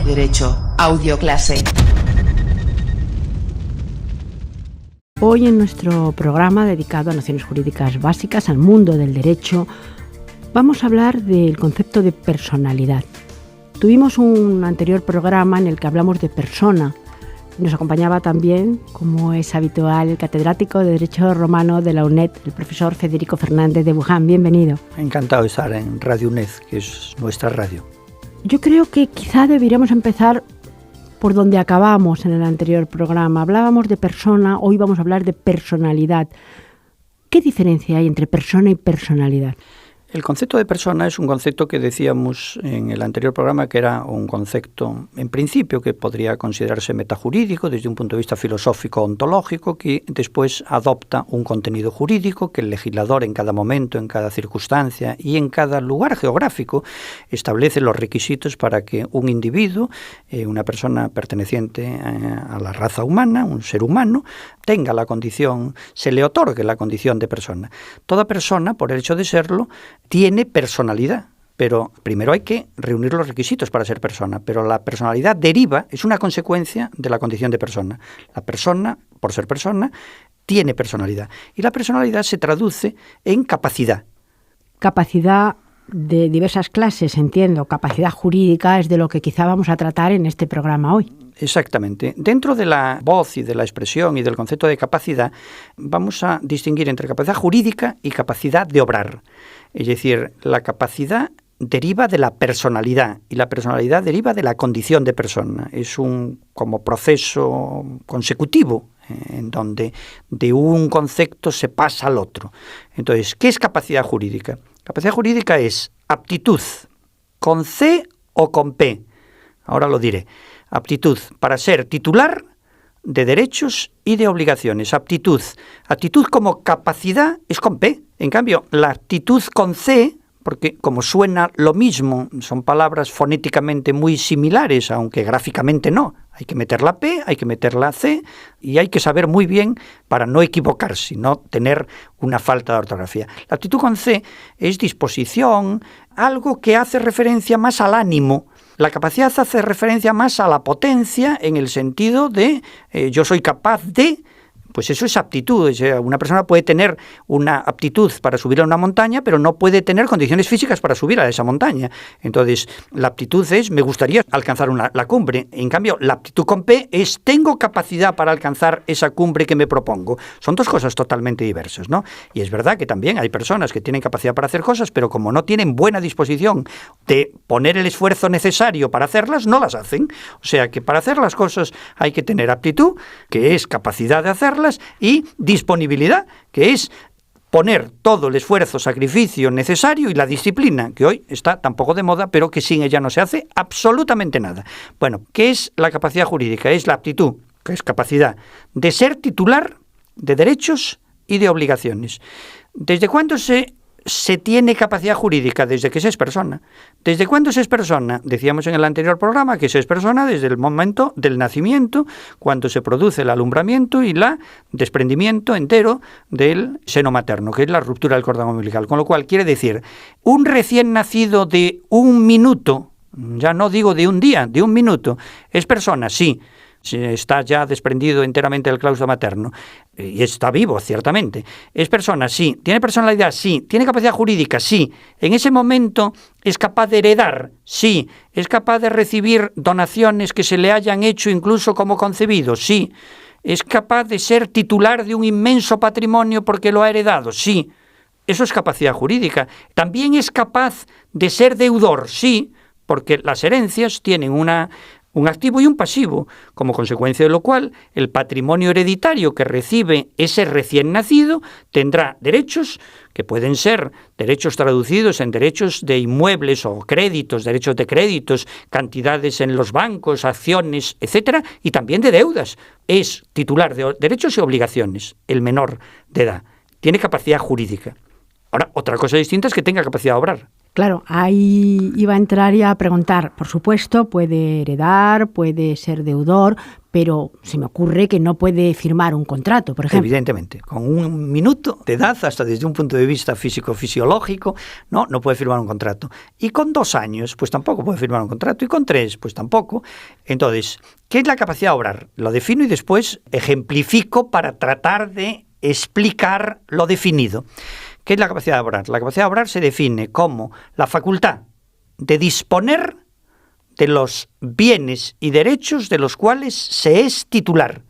Derecho, audioclase. Hoy en nuestro programa dedicado a nociones jurídicas básicas, al mundo del derecho, vamos a hablar del concepto de personalidad. Tuvimos un anterior programa en el que hablamos de persona. Nos acompañaba también, como es habitual, el catedrático de Derecho Romano de la UNED, el profesor Federico Fernández de Buján. Bienvenido. Encantado de estar en Radio UNED, que es nuestra radio. Yo creo que quizá deberíamos empezar por donde acabamos en el anterior programa. Hablábamos de persona, hoy vamos a hablar de personalidad. ¿Qué diferencia hay entre persona y personalidad? El concepto de persona es un concepto que decíamos en el anterior programa que era un concepto, en principio, que podría considerarse metajurídico desde un punto de vista filosófico ontológico, que después adopta un contenido jurídico que el legislador en cada momento, en cada circunstancia y en cada lugar geográfico establece los requisitos para que un individuo, una persona perteneciente a la raza humana, un ser humano, tenga la condición, se le otorgue la condición de persona. Toda persona, por el hecho de serlo, tiene personalidad, pero primero hay que reunir los requisitos para ser persona, pero la personalidad deriva, es una consecuencia de la condición de persona. La persona, por ser persona, tiene personalidad, y la personalidad se traduce en capacidad. Capacidad de diversas clases, entiendo. Capacidad jurídica es de lo que quizá vamos a tratar en este programa hoy. Exactamente. Dentro de la voz y de la expresión y del concepto de capacidad, vamos a distinguir entre capacidad jurídica y capacidad de obrar. Es decir, la capacidad deriva de la personalidad y la personalidad deriva de la condición de persona. Es un como proceso consecutivo en donde de un concepto se pasa al otro. Entonces, ¿qué es capacidad jurídica? Capacidad jurídica es aptitud con C o con P. Ahora lo diré. Aptitud para ser titular de derechos y de obligaciones. Aptitud como capacidad es con P. En cambio, la aptitud con C, porque como suena lo mismo, son palabras fonéticamente muy similares, aunque gráficamente no. Hay que meter la P, hay que meter la C y hay que saber muy bien para no equivocarse, no tener una falta de ortografía. La aptitud con C es disposición, algo que hace referencia más al ánimo. La capacidad hace referencia más a la potencia en el sentido de yo soy capaz de. Pues eso es aptitud. O sea, una persona puede tener una aptitud para subir a una montaña, pero no puede tener condiciones físicas para subir a esa montaña. Entonces, la aptitud es, me gustaría alcanzar la cumbre. En cambio, la aptitud con P es, tengo capacidad para alcanzar esa cumbre que me propongo. Son dos cosas totalmente diversas, ¿no? Y es verdad que también hay personas que tienen capacidad para hacer cosas, pero como no tienen buena disposición de poner el esfuerzo necesario para hacerlas, no las hacen. O sea, que para hacer las cosas hay que tener aptitud, que es capacidad de hacerlas, y disponibilidad, que es poner todo el esfuerzo, sacrificio necesario y la disciplina, que hoy está tan poco de moda, pero que sin ella no se hace absolutamente nada. Bueno, ¿qué es la capacidad jurídica? Es la aptitud, que es capacidad de ser titular de derechos y de obligaciones. ¿Desde cuándo se tiene capacidad jurídica? Desde que se es persona. ¿Desde cuándo se es persona? Decíamos en el anterior programa que se es persona desde el momento del nacimiento, cuando se produce el alumbramiento y el desprendimiento entero del seno materno, que es la ruptura del cordón umbilical. Con lo cual quiere decir, un recién nacido de un minuto, ya no digo de un día, de un minuto, ¿es persona? Sí. Está ya desprendido enteramente del claustro materno y está vivo, ciertamente. ¿Es persona? Sí. ¿Tiene personalidad? Sí. ¿Tiene capacidad jurídica? Sí. ¿En ese momento es capaz de heredar? Sí. ¿Es capaz de recibir donaciones que se le hayan hecho incluso como concebido? Sí. ¿Es capaz de ser titular de un inmenso patrimonio porque lo ha heredado? Sí. Eso es capacidad jurídica. ¿También es capaz de ser deudor? Sí, porque las herencias tienen un activo y un pasivo, como consecuencia de lo cual el patrimonio hereditario que recibe ese recién nacido tendrá derechos que pueden ser derechos traducidos en derechos de inmuebles o créditos, derechos de créditos, cantidades en los bancos, acciones, etcétera, y también de deudas. Es titular de derechos y obligaciones, el menor de edad. Tiene capacidad jurídica. Ahora, otra cosa distinta es que tenga capacidad de obrar. Claro, ahí iba a entrar y a preguntar, por supuesto, puede heredar, puede ser deudor, pero se me ocurre que no puede firmar un contrato, por ejemplo. Evidentemente, con 1 minuto de edad, hasta desde un punto de vista físico-fisiológico, no puede firmar un contrato. Y con 2 años, pues tampoco puede firmar un contrato, y con 3, pues tampoco. Entonces, ¿qué es la capacidad de obrar? Lo defino y después ejemplifico para tratar de explicar lo definido. ¿Qué es la capacidad de obrar? La capacidad de obrar se define como la facultad de disponer de los bienes y derechos de los cuales se es titular.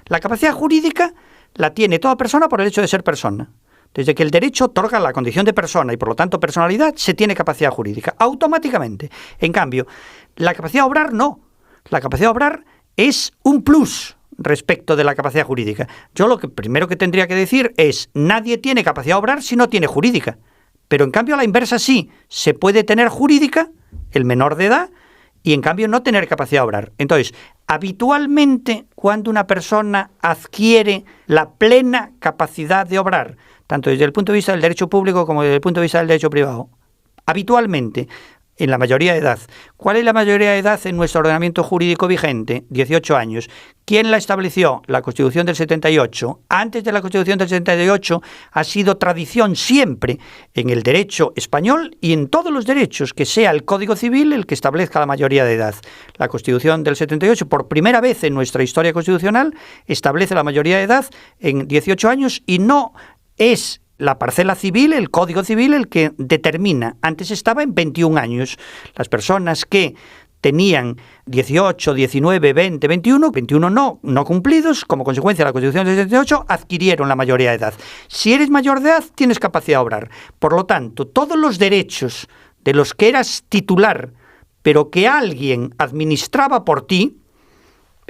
La capacidad jurídica la tiene toda persona por el hecho de ser persona. Desde que el derecho otorga la condición de persona y por lo tanto personalidad, se tiene capacidad jurídica automáticamente. En cambio, la capacidad de obrar no. La capacidad de obrar es un plus respecto de la capacidad jurídica. Yo lo que primero que tendría que decir es: nadie tiene capacidad de obrar si no tiene jurídica. Pero en cambio a la inversa sí, se puede tener jurídica, el menor de edad, y en cambio no tener capacidad de obrar. Entonces, habitualmente cuando una persona adquiere la plena capacidad de obrar, tanto desde el punto de vista del derecho público como desde el punto de vista del derecho privado, habitualmente, en la mayoría de edad. ¿Cuál es la mayoría de edad en nuestro ordenamiento jurídico vigente? 18 años. ¿Quién la estableció? La Constitución del 78. Antes de la Constitución del 78 ha sido tradición siempre en el derecho español y en todos los derechos que sea el Código Civil el que establezca la mayoría de edad. La Constitución del 78, por primera vez en nuestra historia constitucional, establece la mayoría de edad en 18 años y no es la parcela civil, el Código Civil, el que determina. Antes estaba en 21 años. Las personas que tenían 18, 19, 20, 21 no cumplidos, como consecuencia de la Constitución del 78, adquirieron la mayoría de edad. Si eres mayor de edad, tienes capacidad de obrar. Por lo tanto, todos los derechos de los que eras titular, pero que alguien administraba por ti,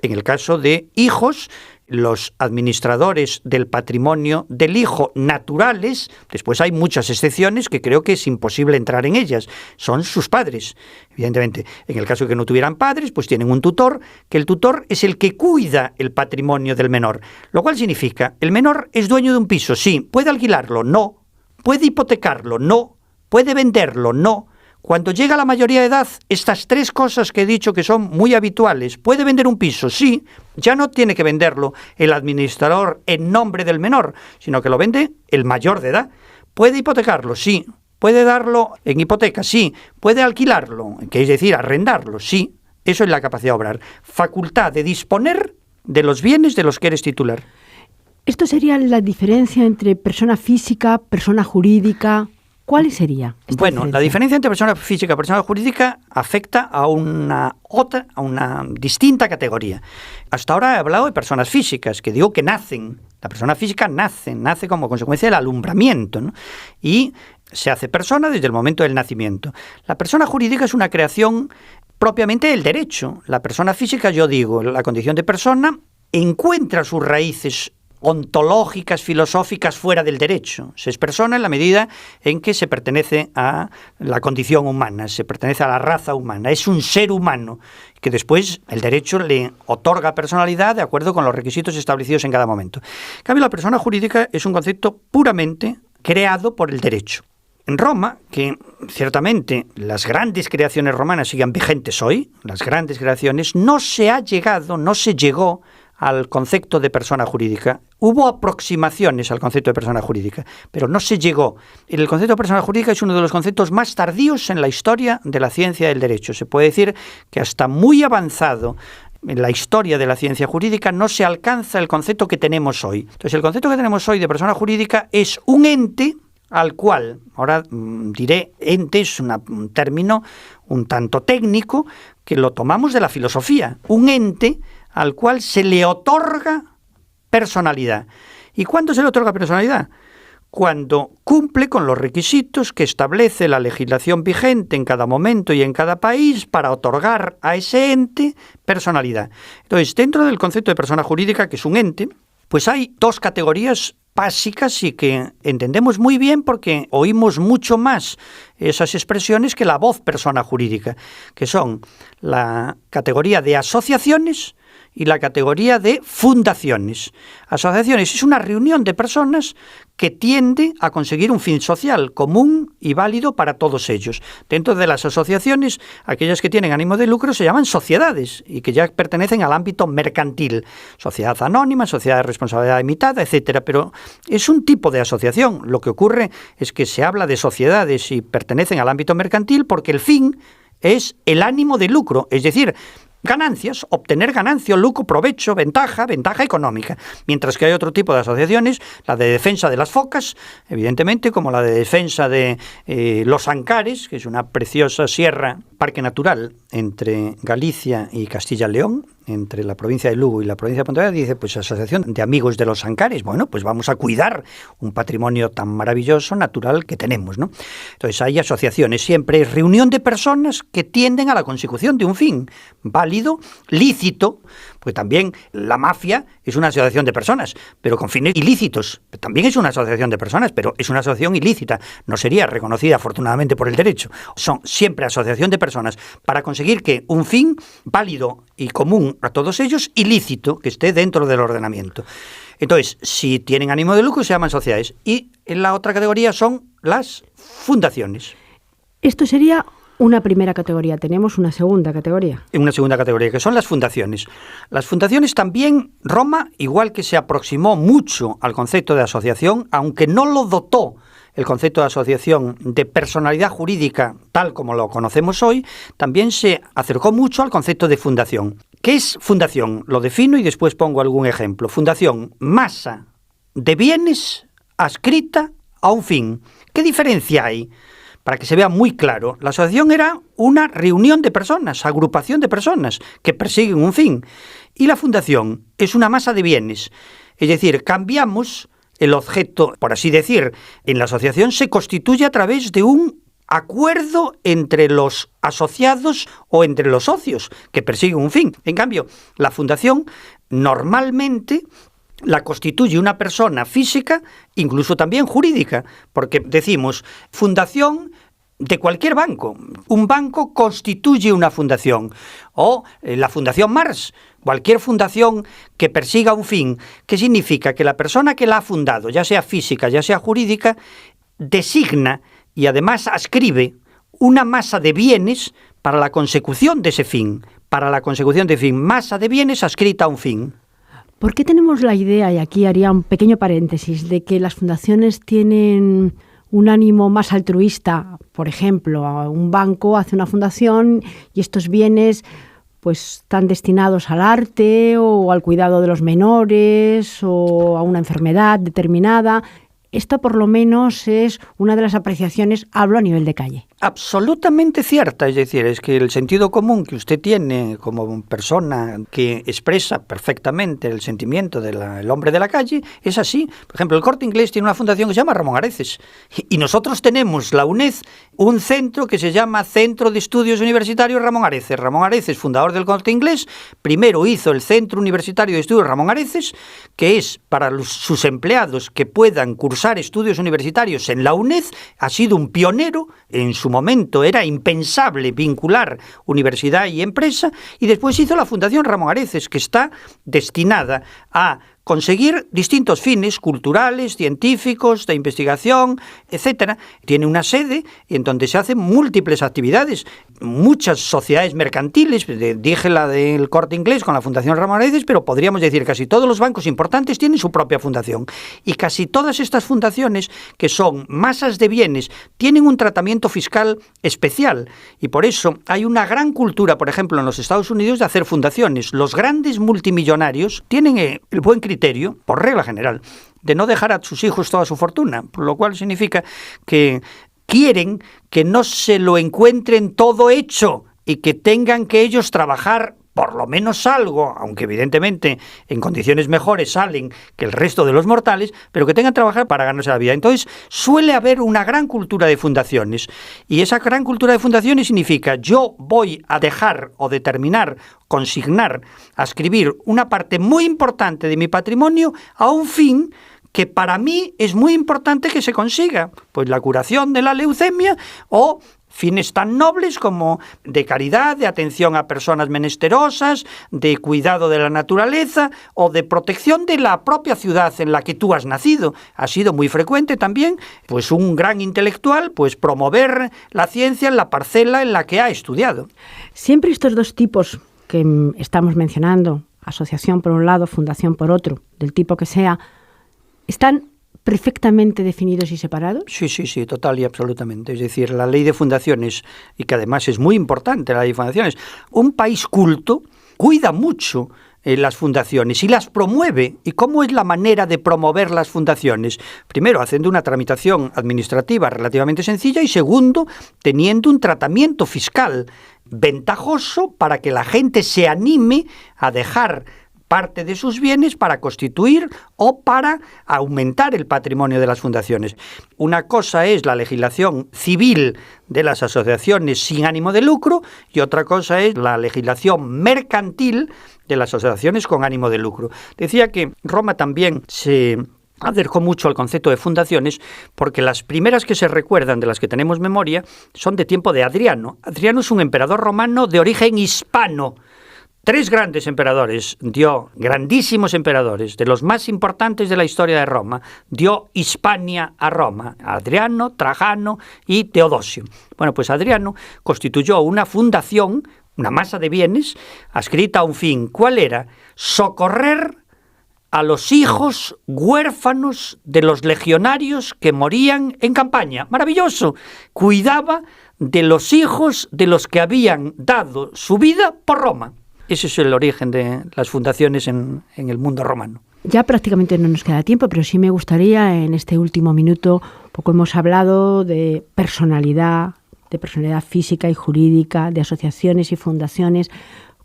en el caso de hijos, los administradores del patrimonio del hijo naturales, después hay muchas excepciones que creo que es imposible entrar en ellas, son sus padres, evidentemente. En el caso de que no tuvieran padres, pues tienen un tutor, que el tutor es el que cuida el patrimonio del menor, lo cual significa, el menor es dueño de un piso, sí, puede alquilarlo, no, puede hipotecarlo, no, puede venderlo, no. Cuando llega a la mayoría de edad, estas 3 cosas que he dicho que son muy habituales, puede vender un piso, sí, ya no tiene que venderlo el administrador en nombre del menor, sino que lo vende el mayor de edad. Puede hipotecarlo, sí, puede darlo en hipoteca, sí, puede alquilarlo, que es decir, arrendarlo, sí, eso es la capacidad de obrar, facultad de disponer de los bienes de los que eres titular. ¿Esto sería la diferencia entre persona física, persona jurídica? ¿Cuál sería esta Bueno, diferencia? la diferencia entre persona física y persona jurídica afecta a una distinta categoría. Hasta ahora he hablado de personas físicas, que digo que nacen. La persona física nace como consecuencia del alumbramiento, ¿no? Y se hace persona desde el momento del nacimiento. La persona jurídica es una creación propiamente del derecho. La persona física, yo digo, la condición de persona encuentra sus raíces ontológicas, filosóficas fuera del derecho. Se es persona en la medida en que se pertenece a la condición humana, se pertenece a la raza humana, es un ser humano que después el derecho le otorga personalidad de acuerdo con los requisitos establecidos en cada momento. En cambio, la persona jurídica es un concepto puramente creado por el derecho. En Roma, que ciertamente las grandes creaciones romanas siguen vigentes hoy, las grandes creaciones, no se llegó al concepto de persona jurídica. Hubo aproximaciones al concepto de persona jurídica, pero no se llegó. El concepto de persona jurídica es uno de los conceptos más tardíos en la historia de la ciencia del derecho. Se puede decir que hasta muy avanzado en la historia de la ciencia jurídica no se alcanza el concepto que tenemos hoy. Entonces, el concepto que tenemos hoy de persona jurídica es un ente al cual, ahora diré, ente es un término un tanto técnico que lo tomamos de la filosofía, un ente al cual se le otorga personalidad. ¿Y cuándo se le otorga personalidad? Cuando cumple con los requisitos que establece la legislación vigente en cada momento y en cada país para otorgar a ese ente personalidad. Entonces, dentro del concepto de persona jurídica, que es un ente, pues hay 2 categorías básicas y que entendemos muy bien porque oímos mucho más esas expresiones que la voz persona jurídica, que son la categoría de asociaciones y la categoría de fundaciones. Asociaciones es una reunión de personas que tiende a conseguir un fin social común y válido para todos ellos. Dentro de las asociaciones, aquellas que tienen ánimo de lucro se llaman sociedades y que ya pertenecen al ámbito mercantil. Sociedad anónima, sociedad de responsabilidad limitada, etcétera. Pero es un tipo de asociación. Lo que ocurre es que se habla de sociedades y pertenecen al ámbito mercantil porque el fin es el ánimo de lucro, es decir, ganancias, obtener ganancia, lucro, provecho, ventaja económica. Mientras que hay otro tipo de asociaciones, la de defensa de las focas, evidentemente, como la de defensa de los Ancares, que es una preciosa sierra, parque natural entre Galicia y Castilla y León, entre la provincia de Lugo y la provincia de Pontevedra, dice, pues Asociación de Amigos de los Ancares. Bueno, pues vamos a cuidar un patrimonio tan maravilloso, natural, que tenemos, ¿no? Entonces hay asociaciones, siempre es reunión de personas que tienden a la consecución de un fin válido, lícito, porque también la mafia es una asociación de personas, pero con fines ilícitos. También es una asociación de personas, pero es una asociación ilícita. No sería reconocida afortunadamente por el derecho. Son siempre asociación de personas para conseguir que un fin válido y común a todos ellos, ilícito, que esté dentro del ordenamiento. Entonces, si tienen ánimo de lucro, se llaman sociedades. Y en la otra categoría son las fundaciones. Esto sería una primera categoría. Tenemos una segunda categoría. Una segunda categoría, que son las fundaciones. Las fundaciones también, Roma, igual que se aproximó mucho al concepto de asociación, aunque no lo dotó el concepto de asociación de personalidad jurídica tal como lo conocemos hoy, también se acercó mucho al concepto de fundación. ¿Qué es fundación? Lo defino y después pongo algún ejemplo. Fundación, masa de bienes adscrita a un fin. ¿Qué diferencia hay? Para que se vea muy claro, la asociación era una reunión de personas, agrupación de personas que persiguen un fin. Y la fundación es una masa de bienes. Es decir, cambiamos el objeto, por así decir, en la asociación se constituye a través de un acuerdo entre los asociados o entre los socios que persiguen un fin. En cambio, la fundación normalmente la constituye una persona física, incluso también jurídica, porque decimos fundación de cualquier banco. Un banco constituye una fundación, o la Fundación Mars, cualquier fundación que persiga un fin. ¿Qué significa? Que la persona que la ha fundado, ya sea física, ya sea jurídica, designa y además adscribe una masa de bienes para la consecución de ese fin. Para la consecución de ese fin, masa de bienes adscrita a un fin. ¿Por qué tenemos la idea, y aquí haría un pequeño paréntesis, de que las fundaciones tienen un ánimo más altruista? Por ejemplo, un banco hace una fundación y estos bienes pues están destinados al arte o al cuidado de los menores o a una enfermedad determinada. Esto por lo menos es una de las apreciaciones, hablo a nivel de calle. Absolutamente cierta, es decir, es que el sentido común que usted tiene como persona que expresa perfectamente el sentimiento del hombre de la calle es así. Por ejemplo, el Corte Inglés tiene una fundación que se llama Ramón Areces y nosotros tenemos la UNED, un centro que se llama Centro de Estudios Universitarios Ramón Areces. Ramón Areces, fundador del Corte Inglés, primero hizo el Centro Universitario de Estudios Ramón Areces, que es para sus empleados que puedan cursar estudios universitarios en la UNED. Ha sido un pionero. En su momento era impensable vincular universidad y empresa, y después hizo la Fundación Ramón Areces, que está destinada a conseguir distintos fines culturales, científicos, de investigación, etcétera. Tiene una sede en donde se hacen múltiples actividades. Muchas sociedades mercantiles, dije la del Corte Inglés con la Fundación Ramón Areces, pero podríamos decir casi todos los bancos importantes tienen su propia fundación. Y casi todas estas fundaciones, que son masas de bienes, tienen un tratamiento fiscal especial. Y por eso hay una gran cultura, por ejemplo, en los Estados Unidos, de hacer fundaciones. Los grandes multimillonarios tienen el buen criterio, por regla general, de no dejar a sus hijos toda su fortuna, por lo cual significa que quieren que no se lo encuentren todo hecho y que tengan que ellos trabajar por lo menos algo, aunque evidentemente en condiciones mejores salen que el resto de los mortales, pero que tengan que trabajar para ganarse la vida. Entonces suele haber una gran cultura de fundaciones, y esa gran cultura de fundaciones significa: yo voy a dejar o determinar, consignar, adscribir una parte muy importante de mi patrimonio a un fin que para mí es muy importante que se consiga, pues la curación de la leucemia o fines tan nobles como de caridad, de atención a personas menesterosas, de cuidado de la naturaleza o de protección de la propia ciudad en la que tú has nacido. Ha sido muy frecuente también, pues un gran intelectual, pues promover la ciencia en la parcela en la que ha estudiado. Siempre estos dos tipos que estamos mencionando, asociación por un lado, fundación por otro, del tipo que sea, ¿están perfectamente definidos y separados? Sí, total y absolutamente. Es decir, la ley de fundaciones, y que además es muy importante la ley de fundaciones, un país culto cuida mucho las fundaciones y las promueve. ¿Y cómo es la manera de promover las fundaciones? Primero, haciendo una tramitación administrativa relativamente sencilla y segundo, teniendo un tratamiento fiscal ventajoso para que la gente se anime a dejar parte de sus bienes para constituir o para aumentar el patrimonio de las fundaciones. Una cosa es la legislación civil de las asociaciones sin ánimo de lucro y otra cosa es la legislación mercantil de las asociaciones con ánimo de lucro. Decía que Roma también se acercó mucho al concepto de fundaciones porque las primeras que se recuerdan, de las que tenemos memoria, son de tiempo de Adriano. Adriano es un emperador romano de origen hispano. 3 grandes emperadores dio, grandísimos emperadores, de los más importantes de la historia de Roma, dio Hispania a Roma, Adriano, Trajano y Teodosio. Bueno, pues Adriano constituyó una fundación, una masa de bienes, adscrita a un fin. ¿Cuál era? Socorrer a los hijos huérfanos de los legionarios que morían en campaña. ¡Maravilloso! Cuidaba de los hijos de los que habían dado su vida por Roma. Ese es el origen de las fundaciones en el mundo romano. Ya prácticamente no nos queda tiempo, pero sí me gustaría en este último minuto, poco hemos hablado de personalidad física y jurídica, de asociaciones y fundaciones.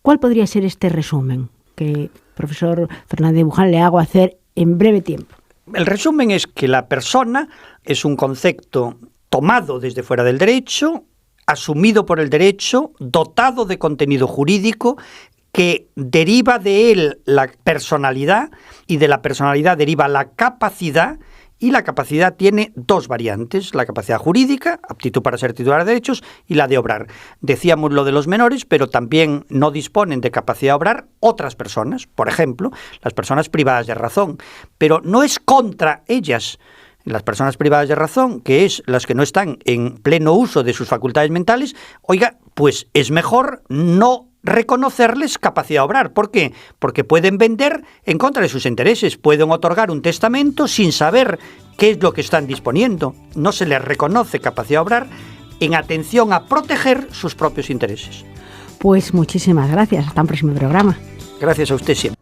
¿Cuál podría ser este resumen que, profesor Fernández Buján, le hago hacer en breve tiempo? El resumen es que la persona es un concepto tomado desde fuera del derecho, asumido por el derecho, dotado de contenido jurídico, que deriva de él la personalidad y de la personalidad deriva la capacidad, y la capacidad tiene 2 variantes, la capacidad jurídica, aptitud para ser titular de derechos, y la de obrar. Decíamos lo de los menores, pero también no disponen de capacidad de obrar otras personas, por ejemplo, las personas privadas de razón, pero no es contra ellas. Las personas privadas de razón, que es las que no están en pleno uso de sus facultades mentales, oiga, pues es mejor no reconocerles capacidad de obrar. ¿Por qué? Porque pueden vender en contra de sus intereses, pueden otorgar un testamento sin saber qué es lo que están disponiendo. No se les reconoce capacidad de obrar en atención a proteger sus propios intereses. Pues muchísimas gracias. Hasta un próximo programa. Gracias a usted siempre.